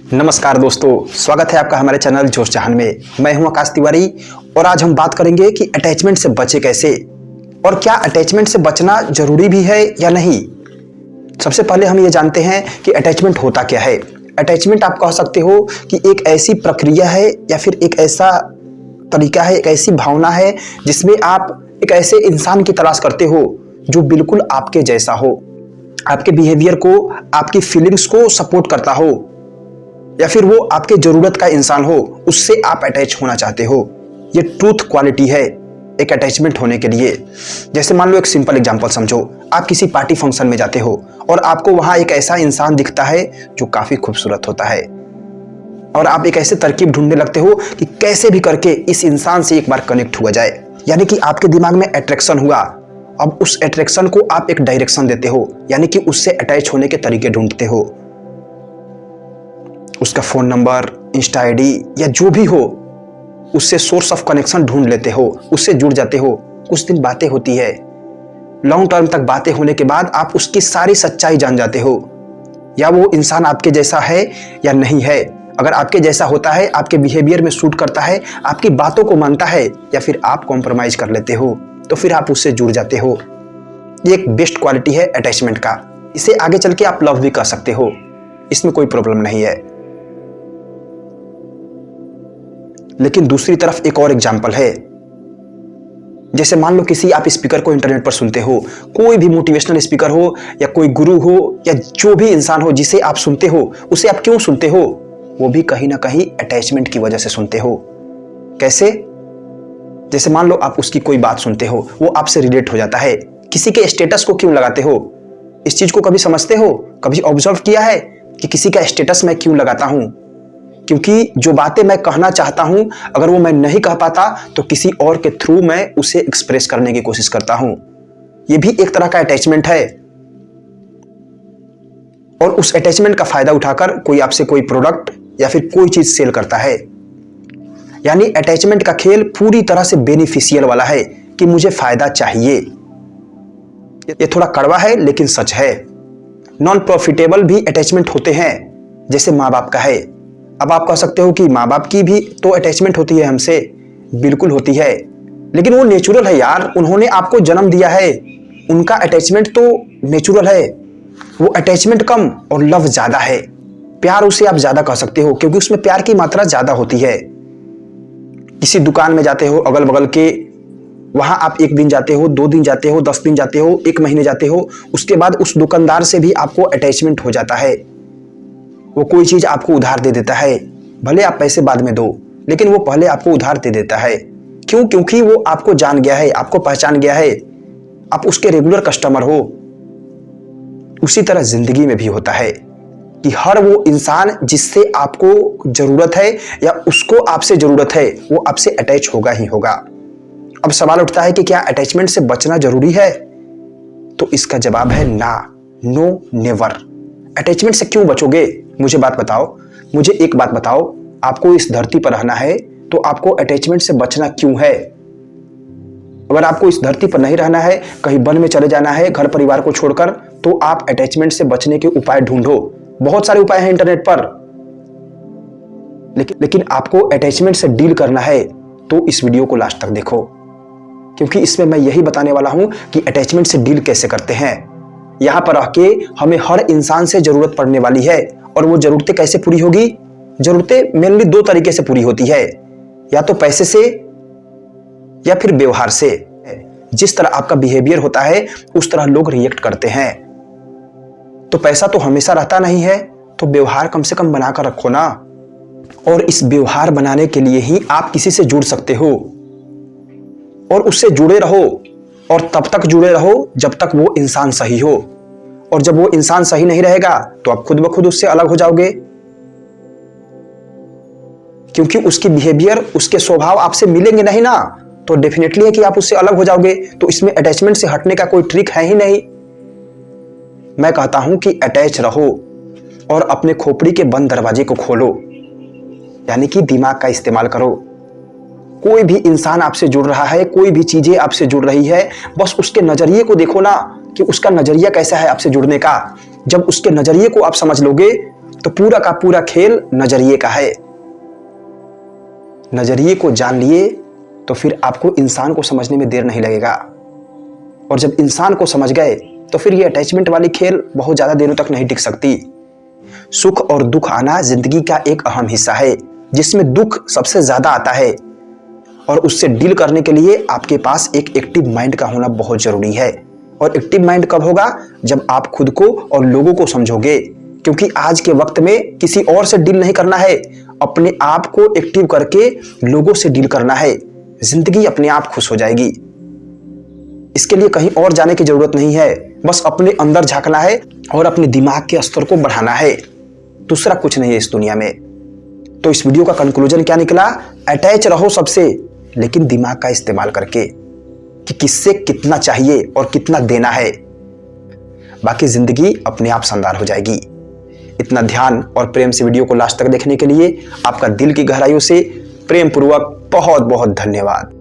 नमस्कार दोस्तों, स्वागत है आपका हमारे चैनल जोश जहान में। मैं हूं आकाश तिवारी और आज हम बात करेंगे कि अटैचमेंट से बचे कैसे और क्या अटैचमेंट से बचना जरूरी भी है या नहीं। सबसे पहले हम ये जानते हैं कि अटैचमेंट होता क्या है। अटैचमेंट आप कह सकते हो कि एक ऐसी प्रक्रिया है या फिर एक ऐसा तरीका है, एक ऐसी भावना है जिसमें आप एक ऐसे इंसान की तलाश करते हो जो बिल्कुल आपके जैसा हो, आपके बिहेवियर को, आपकी फीलिंग्स को सपोर्ट करता हो, या फिर वो आपके जरूरत का इंसान हो, उससे आप अटैच होना चाहते हो। ये ट्रूथ क्वालिटी है एक अटैचमेंट होने के लिए। जैसे मान लो एक सिंपल एग्जांपल समझो, आप किसी पार्टी फंक्शन में जाते हो और आपको वहां एक ऐसा इंसान दिखता है जो काफी खूबसूरत होता है और आप एक ऐसे तरकीब ढूंढने लगते हो कि कैसे भी करके इस इंसान से एक बार कनेक्ट हुआ जाए। यानी कि आपके दिमाग में अट्रैक्शन हुआ। अब उस अट्रैक्शन को आप एक डायरेक्शन देते हो, यानी कि उससे अटैच होने के तरीके ढूंढते हो। उसका फोन नंबर, इंस्टा आईडी या जो भी हो, उससे सोर्स ऑफ कनेक्शन ढूंढ लेते हो, उससे जुड़ जाते हो। कुछ दिन बातें होती है, लॉन्ग टर्म तक बातें होने के बाद आप उसकी सारी सच्चाई जान जाते हो, या वो इंसान आपके जैसा है या नहीं है। अगर आपके जैसा होता है, आपके बिहेवियर में सूट करता है, आपकी बातों को मानता है, या फिर आप कॉम्प्रोमाइज कर लेते हो, तो फिर आप उससे जुड़ जाते हो। ये एक बेस्ट क्वालिटी है अटैचमेंट का। इसे आगे चल के आप लव भी कर सकते हो, इसमें कोई प्रॉब्लम नहीं है। लेकिन दूसरी तरफ एक और एग्जाम्पल है। जैसे मान लो किसी आप स्पीकर को इंटरनेट पर सुनते हो, कोई भी मोटिवेशनल स्पीकर हो या कोई गुरु हो या जो भी इंसान हो जिसे आप सुनते हो, उसे आप क्यों सुनते हो? वो भी कहीं ना कहीं अटैचमेंट की वजह से सुनते हो। कैसे? जैसे मान लो आप उसकी कोई बात सुनते हो, वो आपसे रिलेट हो जाता है। किसी के स्टेटस को क्यों लगाते हो? इस चीज को कभी समझते हो? कभी ऑब्जर्व किया है कि किसी का स्टेटस मैं क्यों लगाता हूं? क्योंकि जो बातें मैं कहना चाहता हूं, अगर वो मैं नहीं कह पाता तो किसी और के थ्रू मैं उसे एक्सप्रेस करने की कोशिश करता हूं। यह भी एक तरह का अटैचमेंट है। और उस अटैचमेंट का फायदा उठाकर कोई आपसे कोई प्रोडक्ट या फिर कोई चीज सेल करता है। यानी अटैचमेंट का खेल पूरी तरह से बेनिफिशियल वाला है कि मुझे फायदा चाहिए। यह थोड़ा कड़वा है लेकिन सच है। नॉन प्रॉफिटेबल भी अटैचमेंट होते हैं, जैसे माँ बाप का है। अब आप कह सकते हो कि माँ बाप की भी तो अटैचमेंट होती है हमसे। बिल्कुल होती है, लेकिन वो नेचुरल है यार। उन्होंने आपको जन्म दिया है, उनका अटैचमेंट तो नेचुरल है। वो अटैचमेंट कम और लव ज्यादा है। प्यार उसे आप ज्यादा कह सकते हो क्योंकि उसमें प्यार की मात्रा ज्यादा होती है। किसी दुकान में जाते हो अगल बगल के, वहां आप 1 दिन जाते हो, 2 दिन जाते हो, 10 दिन जाते हो, 1 महीने जाते हो, उसके बाद उस दुकानदार से भी आपको अटैचमेंट हो जाता है। वो कोई चीज आपको उधार दे देता है, भले आप पैसे बाद में दो, लेकिन वो पहले आपको उधार दे देता है। क्यों? क्योंकि वो आपको जान गया है, आपको पहचान गया है, आप उसके रेगुलर कस्टमर हो। उसी तरह जिंदगी में भी होता है कि हर वो इंसान जिससे आपको जरूरत है या उसको आपसे जरूरत है, वो आपसे अटैच होगा ही होगा। अब सवाल उठता है कि क्या अटैचमेंट से बचना जरूरी है? तो इसका जवाब है ना, नो, नेवर। अटैचमेंट से क्यों बचोगे? मुझे बात बताओ, मुझे एक बात बताओ, आपको इस धरती पर रहना है तो आपको अटैचमेंट से बचना क्यों है? अगर आपको इस धरती पर नहीं रहना है, कहीं वन में चले जाना है घर परिवार को छोड़कर, तो आप अटैचमेंट से बचने के उपाय ढूंढो। बहुत सारे उपाय हैं इंटरनेट पर। लेकिन आपको अटैचमेंट से डील करना है तो इस वीडियो को लास्ट तक देखो, क्योंकि इसमें मैं यही बताने वाला हूं कि अटैचमेंट से डील कैसे करते हैं। यहां पर रह के हमें हर इंसान से जरूरत पड़ने वाली है, और वो जरूरतें कैसे पूरी होगी? जरूरतें मेनली 2 तरीके से पूरी होती है, या तो पैसे से या फिर व्यवहार से। जिस तरह आपका बिहेवियर होता है उस तरह लोग रिएक्ट करते हैं। तो पैसा तो हमेशा रहता नहीं है, तो व्यवहार कम से कम बनाकर रखो ना। और इस व्यवहार बनाने के लिए ही आप किसी से जुड़ सकते हो, और उससे जुड़े रहो, और तब तक जुड़े रहो जब तक वो इंसान सही हो। और जब वो इंसान सही नहीं रहेगा तो आप खुद ब खुद उससे अलग हो जाओगे, क्योंकि उसकी बिहेवियर, उसके स्वभाव आपसे मिलेंगे नहीं ना, तो डेफिनेटली है कि आप उससे अलग हो जाओगे। तो इसमें अटैचमेंट से हटने का कोई ट्रिक है ही नहीं। मैं कहता हूं कि अटैच रहो और अपने खोपड़ी के बंद दरवाजे को खोलो, यानी कि दिमाग का इस्तेमाल करो। कोई भी इंसान आपसे जुड़ रहा है, कोई भी चीजें आपसे जुड़ रही है, बस उसके नजरिए को देखो ना कि उसका नजरिया कैसा है आपसे जुड़ने का। जब उसके नजरिए को आप समझ लोगे तो पूरा का पूरा खेल नजरिए का है। नजरिए को जान लिए तो फिर आपको इंसान को समझने में देर नहीं लगेगा, और जब इंसान को समझ गए तो फिर ये अटैचमेंट वाली खेल बहुत ज्यादा देरों तक नहीं टिक सकती। सुख और दुख आना जिंदगी का एक अहम हिस्सा है, जिसमें दुख सबसे ज्यादा आता है, और उससे डील करने के लिए आपके पास एक एक्टिव माइंड का होना बहुत जरूरी है। और एक्टिव माइंड कब होगा? जब आप खुद को और लोगों को समझोगे, क्योंकि आज के वक्त में किसी और से डील नहीं करना है, अपने आप को एक्टिव करके लोगों से डील करना है। जिंदगी अपने आप खुश हो जाएगी। इसके लिए कहीं और जाने की जरूरत नहीं है, बस अपने अंदर झांकना है और अपने दिमाग के स्तर को बढ़ाना है। दूसरा कुछ नहीं है इस दुनिया में। तो इस वीडियो का कंक्लूजन क्या निकला? अटैच रहो सबसे, लेकिन दिमाग का इस्तेमाल करके कि किससे कितना चाहिए और कितना देना है। बाकी जिंदगी अपने आप शानदार हो जाएगी। इतना ध्यान और प्रेम से वीडियो को लास्ट तक देखने के लिए आपका दिल की गहराइयों से प्रेम पूर्वक बहुत बहुत धन्यवाद।